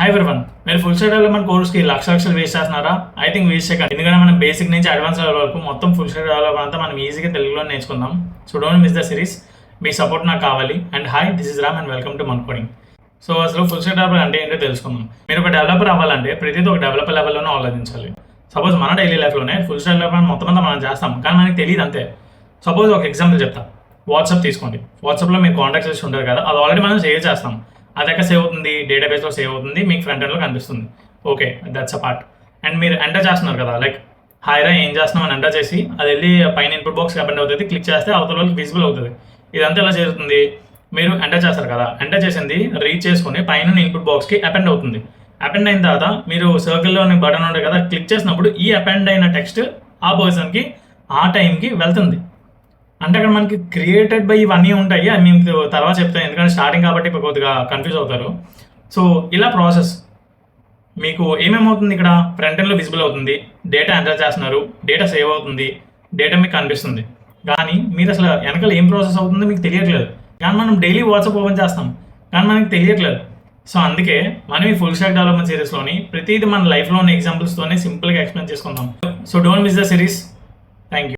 Hi everyone, మీరు full stack development కోర్స్కి లక్షలు waste చేస్తున్నారా? ఐ థింక్ వేస్ట్ చేయకండి. ఎందుకంటే మనం బేసిక్ నుంచి అడ్వాన్స్ లెవెల్ వరకు మొత్తం ఫుల్ స్టాక్ డెవలప్మెంట్ అంతా మనం ఈజీగా తెలుగులో నేర్చుకుందాం. So don't miss the series. Me support నాకు కావాలి. And hi, this is Ram and welcome to Mann coding. So అసలు ఫుల్ స్టాక్ డెవలపర్ అంటే ఏంటో తెలుసుకుందాం. మీరు ఒక డెవలపర్ అవ్వాలంటే ప్రతిదీ ఒక డెవలపర్ లెవెల్లోనే ఆలోచించాలి. సపోజ్ మన డైలీ లైఫ్లోనే ఫుల్ స్టాక్ డెవలప్మెంట్ మొత్తం అంతా మనం చేస్తాం, కానీ మనకి తెలియదు అంతే. సపోజ్ ఒక ఎగ్జాంపుల్ చెప్తా. వాట్సాప్ తీసుకోండి. వాట్సాప్లో మీరు కాంటాక్ట్స్ లిస్ట్ ఉంటారు కదా, అది ఆల్రెడీ మనం సేవ్ చేస్తాం. అది ఎక్కడ సేవ్ అవుతుంది? డేటాబేస్లో సేవ్ అవుతుంది, మీకు ఫ్రంట్ ఎండ్లో కనిపిస్తుంది. Okay, that's a part. And మీరు ఎంటర్ చేస్తున్నారు కదా, లైక్ హాయిరా ఏం చేస్తున్నాం అని ఎంటర్ చేసి అది వెళ్ళి పైన ఇన్పుట్ బాక్స్ అపెండ్ అవుతుంది. క్లిక్ చేస్తే అవతల వాళ్ళకి విజిబుల్ అవుతుంది. ఇదంతా ఎలా జరుగుతుంది? మీరు ఎంటర్ చేస్తారు కదా, ఎంటర్ చేసింది రీచ్ చేసుకుని పైన ఇన్పుట్ బాక్స్కి అపెండ్ అవుతుంది. అపెండ్ అయిన తర్వాత మీరు సర్కిల్లోని బటన్ ఉంటుంది కదా, క్లిక్ చేసినప్పుడు ఈ అపెండ్ అయిన టెక్స్ట్ ఆ పర్సన్కి ఆ టైంకి వెళ్తుంది. అంటే అక్కడ మనకి క్రియేటెడ్ బై ఇవన్నీ ఉంటాయి, అది మేము తర్వాత చెప్తాను, ఎందుకంటే స్టార్టింగ్ కాబట్టి ఇప్పుడు కొద్దిగా కన్ఫ్యూజ్ అవుతారు. సో ఇలా ప్రాసెస్ మీకు ఏమేమవుతుంది, ఇక్కడ ఫ్రంట్ ఎండ్లో విజిబుల్ అవుతుంది, డేటా ఎంటర్ చేస్తున్నారు, డేటా సేవ్ అవుతుంది, డేటా మీకు కనిపిస్తుంది. కానీ మీరు అసలు వెనకాల ఏం ప్రాసెస్ అవుతుందో మీకు తెలియట్లేదు. కానీ మనం డైలీ వాట్సాప్ ఓపెన్ చేస్తాం, కానీ మనకి తెలియట్లేదు. సో అందుకే మనం ఈ ఫుల్ స్టాక్ డెవలప్మెంట్ సిరీస్లోని ప్రతిదీ మన లైఫ్లోని ఎగ్జాంపుల్స్తోనే సింపుల్గా ఎక్స్ప్లెయిన్ చేసుకుందాం. So don't miss the series. Thank you.